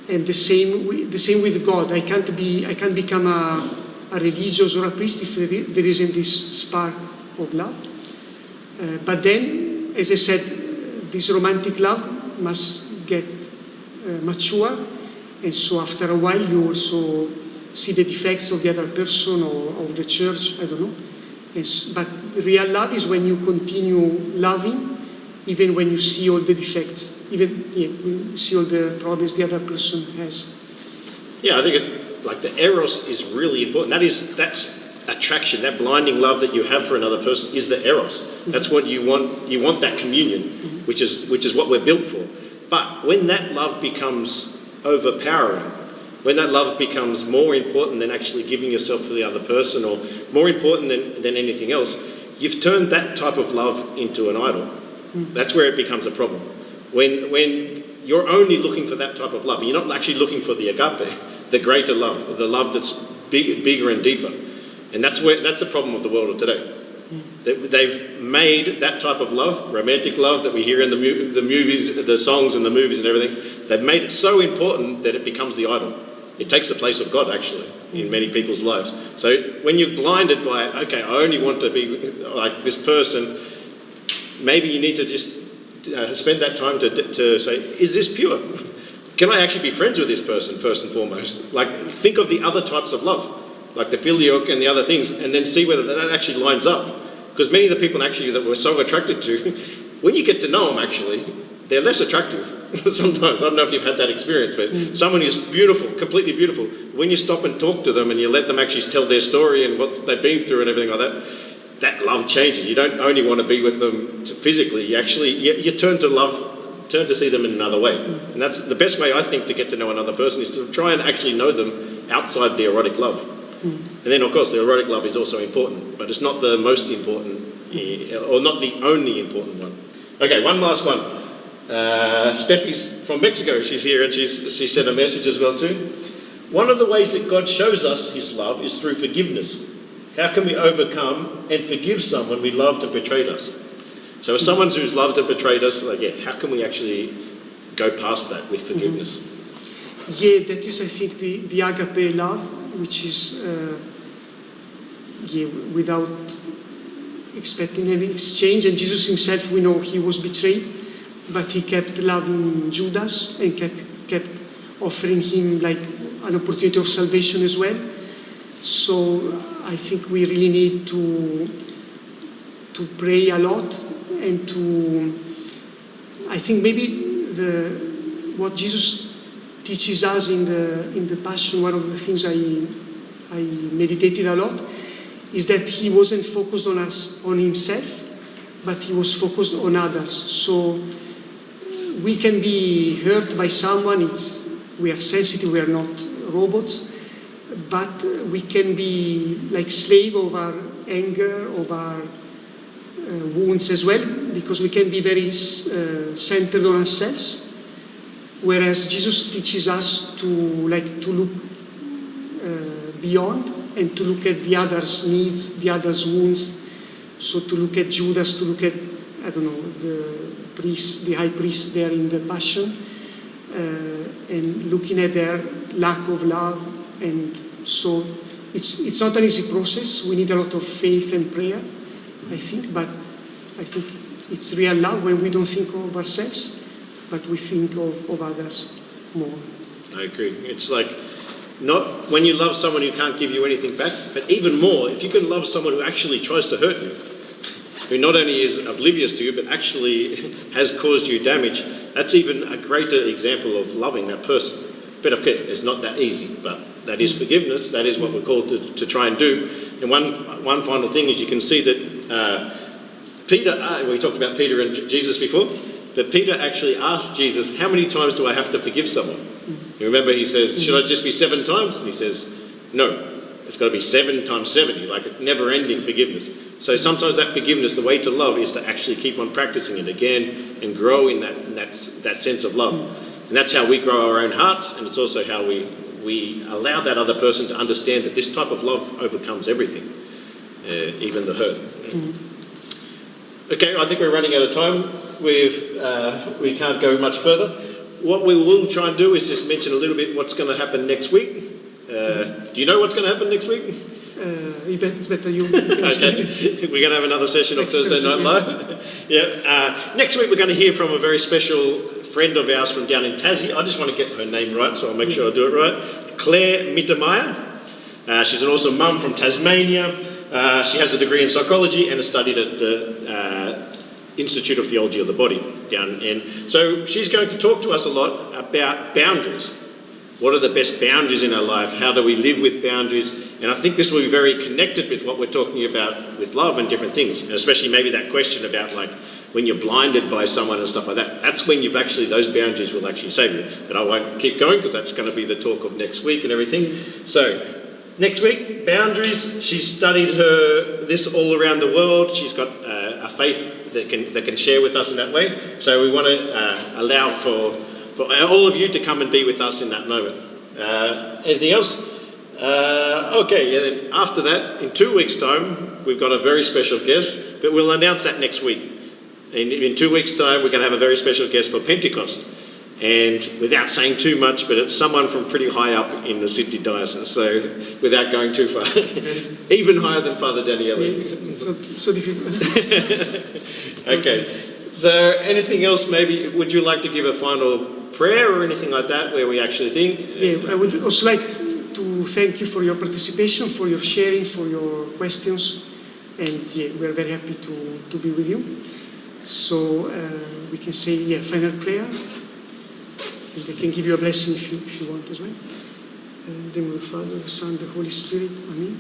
and the same with God. I can't become a religious or a priest if there isn't this spark of love. But then, as I said, this romantic love must get mature, and so after a while you also see the defects of the other person or of the church, I don't know. But real love is when you continue loving, even when you see all the defects, when you see all the problems the other person has. Yeah, I think like the eros is really important. That's attraction, that blinding love that you have for another person is the eros. That's what you want. You want that communion, which is what we're built for. But when that love becomes overpowering, when that love becomes more important than actually giving yourself for the other person, or more important than anything else, you've turned that type of love into an idol. That's where it becomes a problem. When you're only looking for that type of love, you're not actually looking for the agape, the greater love, the love that's bigger and deeper. And that's the problem of the world of today. They've made that type of love, romantic love that we hear in the movies, the songs and the movies and everything, they've made it so important that it becomes the idol. It takes the place of God, actually, in many people's lives. So when you're blinded by, okay, I only want to be like this person, maybe you need to just spend that time to say, is this pure? Can I actually be friends with this person, first and foremost? Like, think of the other types of love, like the filioque and the other things, and then see whether that actually lines up. Because many of the people actually that we're so attracted to, when you get to know them, actually, they're less attractive sometimes. I don't know if you've had that experience, but someone who's beautiful, completely beautiful, when you stop and talk to them and you let them actually tell their story and what they've been through and everything like that, that love changes. You don't only want to be with them physically, you turn to see them in another way. And that's the best way, I think, to get to know another person, is to try and actually know them outside the erotic love. And then, of course, the erotic love is also important, but it's not the most important, or not the only important one. Okay, one last one. Steffi's from Mexico. She's here, and she sent a message as well too. One of the ways that God shows us his love is through forgiveness. How can we overcome and forgive someone we loved and betrayed us? So if someone who's loved and betrayed us, how can we actually go past that with forgiveness? Yeah, that is, I think, the agape love, which is without expecting any exchange. And Jesus himself, we know he was betrayed, but he kept loving Judas and kept offering him like an opportunity of salvation as well. So I think we really need to pray a lot, and I think maybe what Jesus teaches us in the Passion, one of the things I meditated a lot, is that he wasn't focused on himself, but he was focused on others. So we can be hurt by someone. We are sensitive. We are not robots. But we can be like slave of our anger, of our wounds as well, because we can be very centered on ourselves. Whereas Jesus teaches us to look beyond and to look at the other's needs, the other's wounds. So to look at Judas, to look at, I don't know, the high priest there in the Passion, and looking at their lack of love. And so it's not an easy process. We need a lot of faith and prayer, I think, but I think it's real love when we don't think of ourselves, but we think of others more. I agree. It's like, not when you love someone who can't give you anything back, but even more, if you can love someone who actually tries to hurt you, who not only is oblivious to you, but actually has caused you damage, that's even a greater example of loving that person. But okay, it's not that easy, but that is forgiveness. That is what we're called to try and do. And one final thing is, you can see that Peter, we talked about Peter and Jesus before, but Peter actually asked Jesus, how many times do I have to forgive someone? You remember he says, should I just be 7 times? And he says, no, it's got to be 7 times 70, like it's never-ending forgiveness. So sometimes that forgiveness, the way to love is to actually keep on practicing it again and grow in that sense of love. And that's how we grow our own hearts, and it's also how we allow that other person to understand that this type of love overcomes everything, even the hurt. Okay, I think we're running out of time. We can't go much further. What we will try and do is just mention a little bit what's going to happen next week. Do you know what's going to happen next week? It's better you. Okay, we're going to have another session of Thursday Night Live. Yeah. Next week we're going to hear from a very special friend of ours from down in Tassie. I just want to get her name right, so I'll make sure I do it right. Claire Mittermeier. She's an awesome mum from Tasmania. She has a degree in psychology and has studied at the Institute of Theology of the Body down in. So she's going to talk to us a lot about boundaries. What are the best boundaries in our life? How do we live with boundaries? And I think this will be very connected with what we're talking about with love and different things, and especially maybe that question about like when you're blinded by someone and stuff like that. That's when those boundaries will actually save you. But I won't keep going because that's going to be the talk of next week and everything. So next week, boundaries. She's studied this all around the world. She's got a faith that can share with us in that way. So we want to allow for all of you to come and be with us in that moment. Anything else? Okay, and then after that, in 2 weeks' time, we've got a very special guest, but we'll announce that next week. In 2 weeks' time, we're going to have a very special guest for Pentecost. And without saying too much, but it's someone from pretty high up in the Sydney diocese, so without going too far. Even higher than Father Daniele. It's not so difficult. Okay, so anything else maybe, would you like to give a final prayer or anything like that where we actually think? Yeah, I would also like to thank you for your participation, for your sharing, for your questions, and yeah, we're very happy to be with you. So we can say, final prayer. And I can give you a blessing if you want as well. In the name of the Father, the Son, the Holy Spirit. Amen.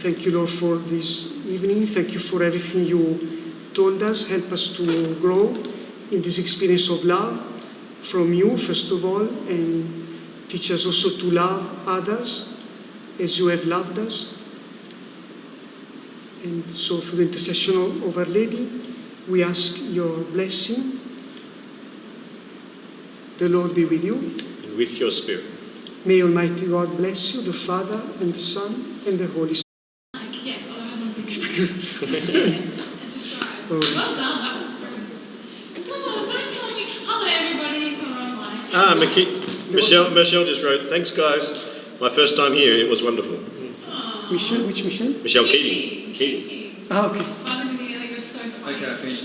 Thank you, Lord, for this evening. Thank you for everything you told us. Help us to grow in this experience of love from you, first of all, and teach us also to love others as you have loved us. And so through the intercession of Our Lady, we ask your blessing. The Lord be with you. And with your spirit. May Almighty God bless you, the Father, and the Son, and the Holy Spirit. Yes, otherwise I'm thinking. Because Well done, that was very good. No, don't tell me. Hello, everybody. It's online. Michelle just wrote, thanks guys. My first time here, it was wonderful. Michelle, which Michelle? Michelle Keating. Casey. Ah, okay. Father